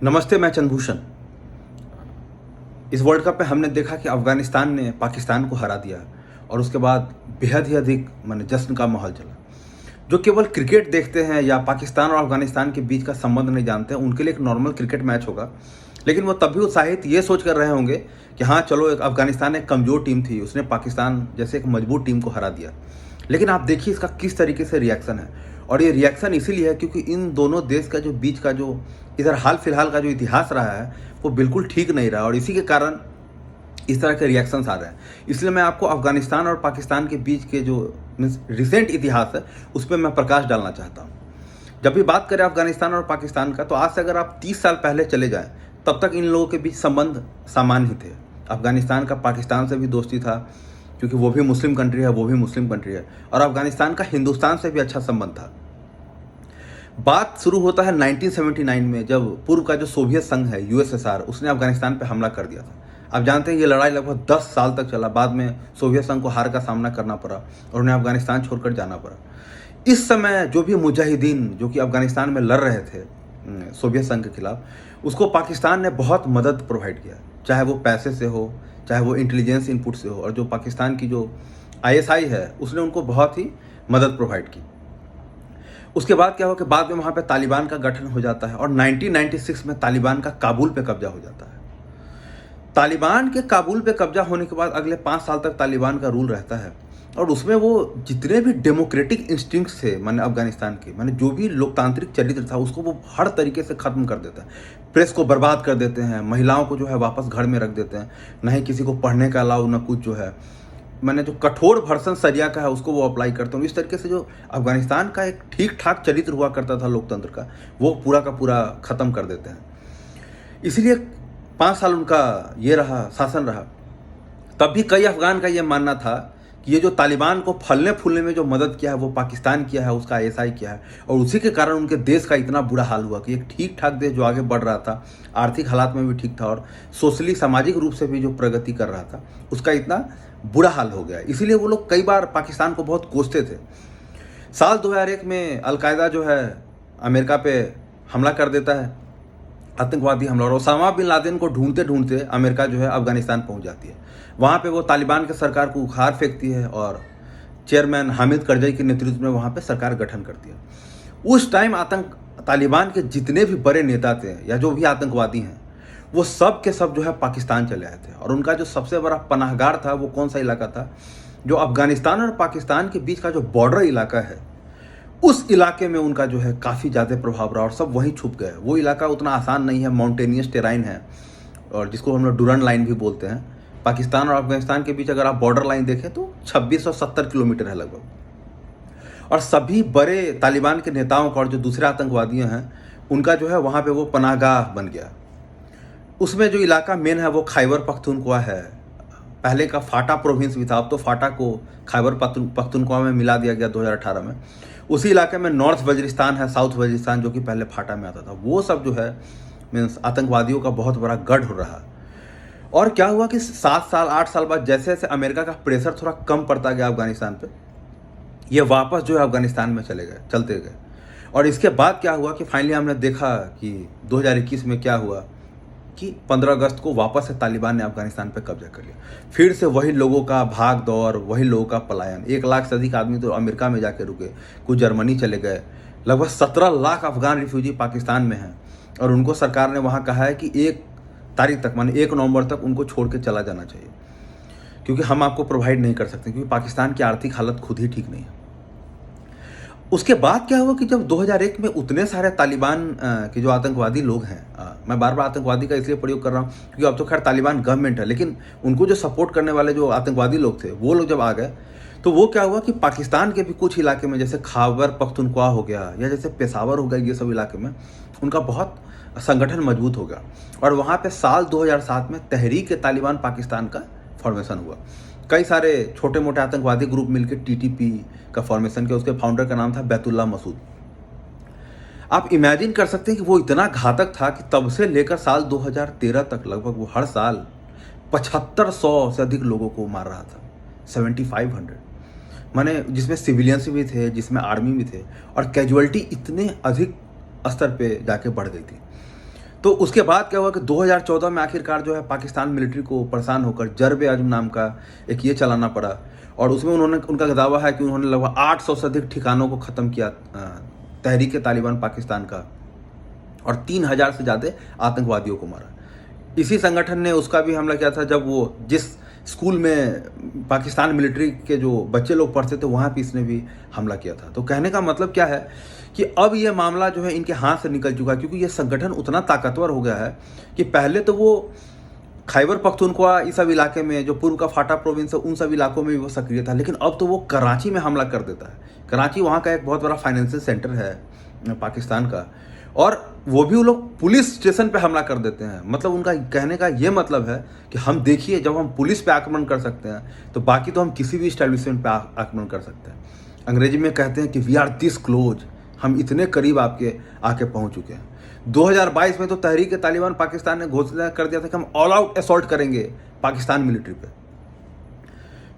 नमस्ते, मैं चंद्रभूषण। इस वर्ल्ड कप में हमने देखा कि अफगानिस्तान ने पाकिस्तान को हरा दिया और उसके बाद बेहद ही अधिक माने जश्न का माहौल चला। जो केवल क्रिकेट देखते हैं या पाकिस्तान और अफगानिस्तान के बीच का संबंध नहीं जानते हैं, उनके लिए एक नॉर्मल क्रिकेट मैच होगा। लेकिन वो तब भी उत्साहित ये सोच कर रहे होंगे कि हाँ चलो, एक अफगानिस्तान एक कमज़ोर टीम थी, उसने पाकिस्तान जैसे एक मजबूत टीम को हरा दिया। लेकिन आप देखिए इसका किस तरीके से रिएक्शन है, और ये रिएक्शन इसीलिए है क्योंकि इन दोनों देश का जो बीच का जो इधर हाल फिलहाल का जो इतिहास रहा है वो बिल्कुल ठीक नहीं रहा, और इसी के कारण इस तरह के रिएक्शंस आ रहे हैं। इसलिए मैं आपको अफगानिस्तान और पाकिस्तान के बीच के जो मीन्स रिसेंट इतिहास है उस पर मैं प्रकाश डालना चाहता हूँ। जब भी बात करें अफगानिस्तान और पाकिस्तान का, तो आज से अगर आप 30 साल पहले चले जाएं तब तक इन लोगों के बीच संबंध सामान्य ही थे। अफगानिस्तान का पाकिस्तान से भी दोस्ती था क्योंकि वो भी मुस्लिम कंट्री है, वो भी मुस्लिम कंट्री है, और अफगानिस्तान का हिंदुस्तान से भी अच्छा संबंध था। बात शुरू होता है 1979 में, जब पूर्व का जो सोवियत संघ है यूएसएसआर, उसने अफगानिस्तान पे हमला कर दिया था। आप जानते हैं ये लड़ाई लगभग 10 साल तक चला। बाद में सोवियत संघ को हार का सामना करना पड़ा और उन्हें अफगानिस्तान छोड़कर जाना पड़ा। इस समय जो भी मुजाहिदीन जो कि अफगानिस्तान में लड़ रहे थे सोवियत संघ के खिलाफ, उसको पाकिस्तान ने बहुत मदद प्रोवाइड किया, चाहे वो पैसे से हो, चाहे वो इंटेलिजेंस इनपुट से हो। और जो पाकिस्तान की जो आईएसआई है उसने उनको बहुत ही मदद प्रोवाइड की। उसके बाद क्या हुआ कि बाद में वहाँ पे तालिबान का गठन हो जाता है और 1996 में तालिबान का काबुल पे कब्जा हो जाता है। तालिबान के काबुल पे कब्जा होने के बाद अगले 5 साल तक तालिबान का रूल रहता है, और उसमें वो जितने भी डेमोक्रेटिक इंस्टिंक्ट्स थे माने अफगानिस्तान के, माने जो भी लोकतांत्रिक चरित्र था उसको वो हर तरीके से ख़त्म कर देता है। प्रेस को बर्बाद कर देते हैं, महिलाओं को जो है वापस घर में रख देते हैं, ना ही किसी को पढ़ने का अलाउ, ना कुछ जो है मैंने जो कठोर वर्सन सरिया का है उसको वो अप्लाई करते हैं। इस तरीके से जो अफगानिस्तान का एक ठीक ठाक चरित्र हुआ करता था लोकतंत्र का, वो पूरा का पूरा ख़त्म कर देते हैं। इसलिए 5 साल उनका ये रहा, शासन रहा। तब भी कई अफगान का ये मानना था कि ये जो तालिबान को फलने फूलने में जो मदद किया है वो पाकिस्तान किया है, उसका आईएसआई किया है, और उसी के कारण उनके देश का इतना बुरा हाल हुआ कि एक ठीक ठाक देश जो आगे बढ़ रहा था, आर्थिक हालात में भी ठीक था और सोशली सामाजिक रूप से भी जो प्रगति कर रहा था, उसका इतना बुरा हाल हो गया। इसीलिए वो लोग कई बार पाकिस्तान को बहुत कोसते थे। साल 2001 में अलकायदा जो है अमेरिका पे हमला कर देता है, आतंकवादी हमला, और ओसामा बिन लादेन को ढूंढते ढूंढते अमेरिका जो है अफगानिस्तान पहुंच जाती है। वहाँ पे वो तालिबान के सरकार को उखाड़ फेंकती है और चेयरमैन हामिद करजई के नेतृत्व में वहाँ पे सरकार गठन करती है। उस टाइम तालिबान के जितने भी बड़े नेता थे या जो भी आतंकवादी हैं, वो सब के सब जो है पाकिस्तान चले आए थे। और उनका जो सबसे बड़ा पनाहगार था वो कौन सा इलाका था, जो अफगानिस्तान और पाकिस्तान के बीच का जो बॉर्डर इलाका है, उस इलाके में उनका जो है काफ़ी ज़्यादा प्रभाव रहा और सब वहीं छुप गए। वो इलाका उतना आसान नहीं है, माउंटेनियस टेराइन है, और जिसको हम लोग डुरन लाइन भी बोलते हैं। पाकिस्तान और अफगानिस्तान के बीच अगर आप बॉर्डर लाइन देखें तो 2670 किलोमीटर है लगभग। और सभी बड़े तालिबान के नेताओं का और जो दूसरे आतंकवादी हैं उनका जो है वहाँ पे वो पनाहगाह बन गया। उसमें जो इलाका मेन है वो खैबर पख्तूनख्वा है। पहले का फाटा प्रोविंस भी था, अब तो फाटा को खैबर पख्तूनख्वा में मिला दिया गया 2018 में। उसी इलाके में नॉर्थ वजीरिस्तान है, साउथ वजीरिस्तान, जो कि पहले फाटा में आता था। वो सब जो है मीन्स आतंकवादियों का बहुत बड़ा गढ़ हो रहा। और क्या हुआ कि 7 साल 8 साल बाद जैसे जैसे अमेरिका का प्रेशर थोड़ा कम पड़ता गया अफगानिस्तान पे, ये वापस जो है अफगानिस्तान में चलते गए। और इसके बाद क्या हुआ कि फाइनली हमने देखा कि 2021 में क्या हुआ कि 15 अगस्त को वापस से तालिबान ने अफगानिस्तान पर कब्जा कर लिया। फिर से वही लोगों का भाग दौड़, वही लोगों का पलायन। 1 लाख से अधिक आदमी तो अमेरिका में जाके रुके, कुछ जर्मनी चले गए। लगभग 17 लाख अफगान रिफ्यूजी पाकिस्तान में हैं, और उनको सरकार ने वहाँ कहा है कि 1 तारीख तक माने 1 नवंबर तक उनको छोड़ के चला जाना चाहिए, क्योंकि हम आपको प्रोवाइड नहीं कर सकते, क्योंकि पाकिस्तान की आर्थिक हालत खुद ही ठीक नहीं है। उसके बाद क्या हुआ कि जब 2001 में उतने सारे तालिबान के जो आतंकवादी लोग हैं, मैं बार बार आतंकवादी का इसलिए प्रयोग कर रहा हूँ क्योंकि अब तो खैर तालिबान गवर्नमेंट है, लेकिन उनको जो सपोर्ट करने वाले जो आतंकवादी लोग थे वो लोग जब आ गए, तो वो क्या हुआ कि पाकिस्तान के भी कुछ इलाके में, जैसे खैबर पख्तूनख्वा हो गया या जैसे पेशावर हो गया, ये सब इलाके में उनका बहुत संगठन मजबूत हो गया। और वहाँ पे साल 2007 में तहरीक-ए-तालिबान पाकिस्तान का फॉर्मेशन हुआ। कई सारे छोटे मोटे आतंकवादी ग्रुप मिलकर टीटीपी का फॉर्मेशन किया। उसके फाउंडर का नाम था बैतुल्ला मसूद। आप इमेजिन कर सकते हैं कि वो इतना घातक था कि तब से लेकर साल 2013 तक लगभग वो हर साल 7500 से अधिक लोगों को मार रहा था, 7500, माने जिसमें सिविलियंस भी थे, जिसमें आर्मी भी थे, और कैजुअलिटी इतने अधिक स्तर पे जाके बढ़ गई थी। तो उसके बाद क्या हुआ कि 2014 में आखिरकार जो है पाकिस्तान मिलिट्री को परेशान होकर जर्ब अज़म नाम का एक ये चलाना पड़ा, और उसमें उनका दावा है कि उन्होंने लगभग 800 से अधिक ठिकानों को ख़त्म किया तहरीक तालिबान पाकिस्तान का, और 3000 से ज़्यादा आतंकवादियों को मारा। इसी संगठन ने उसका भी हमला किया था जब वो जिस स्कूल में पाकिस्तान मिलिट्री के जो बच्चे लोग पढ़ते थे वहाँ पे इसने भी हमला किया था। तो कहने का मतलब क्या है कि अब ये मामला जो है इनके हाथ से निकल चुका है, क्योंकि ये संगठन उतना ताकतवर हो गया है कि पहले तो वो खैबर पख्तूनख्वा इस सब इलाके में, जो पूर्व का फाटा प्रोविंस है, उन सब इलाकों में भी वो सक्रिय था, लेकिन अब तो वो कराची में हमला कर देता है। कराची वहाँ का एक बहुत बड़ा फाइनेंशियल सेंटर है पाकिस्तान का, और वो भी वो लोग पुलिस स्टेशन पे हमला कर देते हैं। मतलब उनका कहने का ये मतलब है कि हम देखिए, जब हम पुलिस पे आक्रमण कर सकते हैं तो बाकी तो हम किसी भी इस्टेब्लिशमेंट पे आक्रमण कर सकते हैं। अंग्रेजी में कहते हैं कि वी आर दिस क्लोज, हम इतने करीब आपके आके पहुंच चुके हैं। 2022 में तो तहरीक तालिबान पाकिस्तान ने घोषणा कर दिया था कि हम ऑल आउट असॉल्ट करेंगे पाकिस्तान मिलिट्री पे।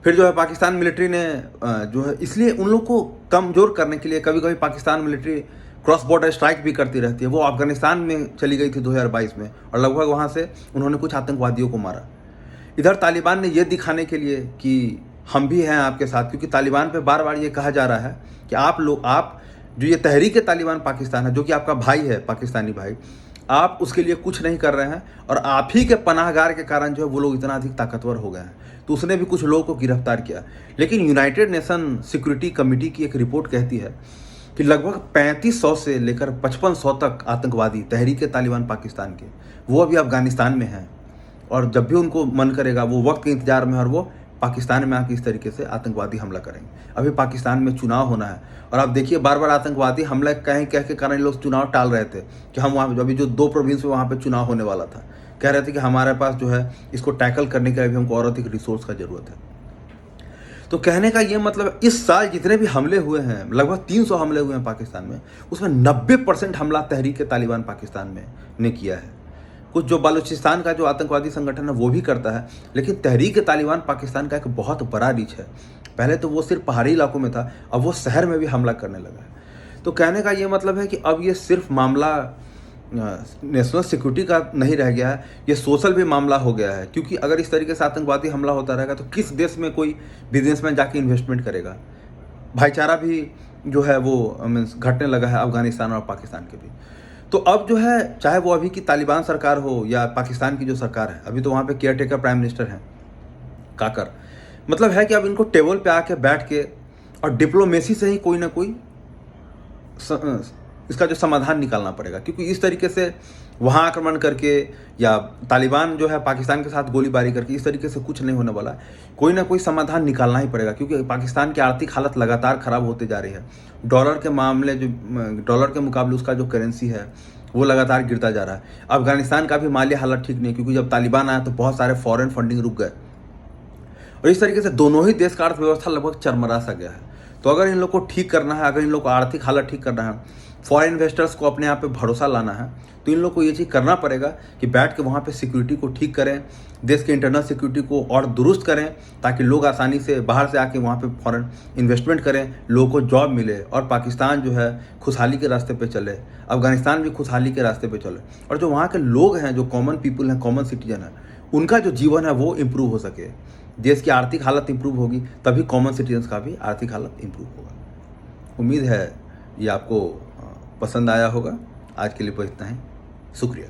फिर जो है पाकिस्तान मिलिट्री ने जो है, इसलिए उन लोग को कमज़ोर करने के लिए कभी कभी Pakistan military cross border strike भी करती रहती है। वो अफगानिस्तान में चली गई थी 2022 में, और लगभग वहाँ से उन्होंने कुछ आतंकवादियों को मारा। इधर तालिबान ने ये दिखाने के लिए कि हम भी हैं आपके साथ, क्योंकि तालिबान पे बार बार ये कहा जा रहा है कि आप जो ये तहरीक तालिबान पाकिस्तान है, जो कि आपका भाई है, पाकिस्तानी भाई, आप उसके लिए कुछ नहीं कर रहे हैं, और आप ही के पनाहगार के कारण जो है वो लोग इतना अधिक ताकतवर हो गए हैं। तो उसने भी कुछ लोगों को गिरफ्तार किया। लेकिन यूनाइटेड नेशन सिक्योरिटी कमेटी की एक रिपोर्ट कहती है कि लगभग 3500 से लेकर 5500 तक आतंकवादी तहरीक तालिबान पाकिस्तान के, वो अभी अफगानिस्तान में हैं, और जब भी उनको मन करेगा वो वक्त के इंतजार में, और वो पाकिस्तान में आके इस तरीके से आतंकवादी हमला करेंगे। अभी पाकिस्तान में चुनाव होना है, और आप देखिए बार बार आतंकवादी हमला कह के कारण लोग चुनाव टाल रहे थे कि हम वहाँ अभी जो 2 प्रोविंस में वहाँ पे चुनाव होने वाला था, कह रहे थे कि हमारे पास जो है इसको टैकल करने के लिए भी हमको और अधिक रिसोर्स का ज़रूरत है। तो कहने का ये मतलब इस साल जितने भी हमले हुए हैं, लगभग 300 हमले हुए हैं पाकिस्तान में, उसमें 90% हमला तहरीक तालिबान पाकिस्तान में ने किया है। कुछ जो बलूचिस्तान का जो आतंकवादी संगठन है वो भी करता है, लेकिन तहरीक तालिबान पाकिस्तान का एक बहुत बड़ा रीच है। पहले तो वो सिर्फ पहाड़ी इलाकों में था, अब वो शहर में भी हमला करने लगा है। तो कहने का ये मतलब है कि अब ये सिर्फ मामला नेशनल सिक्योरिटी का नहीं रह गया है, ये सोशल भी मामला हो गया है। क्योंकि अगर इस तरीके से आतंकवादी हमला होता रहेगा तो किस देश में कोई बिजनेसमैन जाके इन्वेस्टमेंट करेगा। भाईचारा भी जो है वो घटने लगा है अफगानिस्तान और पाकिस्तान के भी। तो अब जो है, चाहे वो अभी की तालिबान सरकार हो या पाकिस्तान की जो सरकार है, अभी तो वहाँ पे केयर टेकर प्राइम मिनिस्टर हैं काकर, मतलब है कि अब इनको टेबल पे आके बैठ के और डिप्लोमेसी से ही कोई ना कोई इसका जो समाधान निकालना पड़ेगा। क्योंकि इस तरीके से वहाँ आक्रमण करके या तालिबान जो है पाकिस्तान के साथ गोलीबारी करके इस तरीके से कुछ नहीं होने वाला। कोई ना कोई समाधान निकालना ही पड़ेगा, क्योंकि पाकिस्तान की आर्थिक हालत लगातार ख़राब होते जा रही है। डॉलर के मामले, जो डॉलर के मुकाबले उसका जो करेंसी है वो लगातार गिरता जा रहा है। अफगानिस्तान का भी माली हालत ठीक नहीं, क्योंकि जब तालिबान आया तो बहुत सारे फॉरेन फंडिंग रुक गए, और इस तरीके से दोनों ही देश का अर्थव्यवस्था लगभग चरमरा सा गया है। तो अगर इन लोग को ठीक करना है, अगर इन लोग को आर्थिक हालत ठीक करना है, फॉरेन इन्वेस्टर्स को अपने आप पे भरोसा लाना है, तो इन लोग को ये चीज़ करना पड़ेगा कि बैठ के वहाँ पे सिक्योरिटी को ठीक करें, देश के इंटरनल सिक्योरिटी को और दुरुस्त करें, ताकि लोग आसानी से बाहर से आके वहाँ पे फॉरेन इन्वेस्टमेंट करें, लोगों को जॉब मिले, और पाकिस्तान जो है खुशहाली के रास्ते पे चले, अफगानिस्तान भी खुशहाली के रास्ते पे चले, और जो वहाँ के लोग हैं, जो कॉमन पीपल हैं, कॉमन सिटीजन हैं, उनका जो जीवन है वो इम्प्रूव हो सके। देश की आर्थिक हालत इम्प्रूव होगी तभी कॉमन सिटीजन्स का भी आर्थिक हालत इम्प्रूव होगा। उम्मीद है ये आपको पसंद आया होगा। आज के लिए बस इतना ही, शुक्रिया।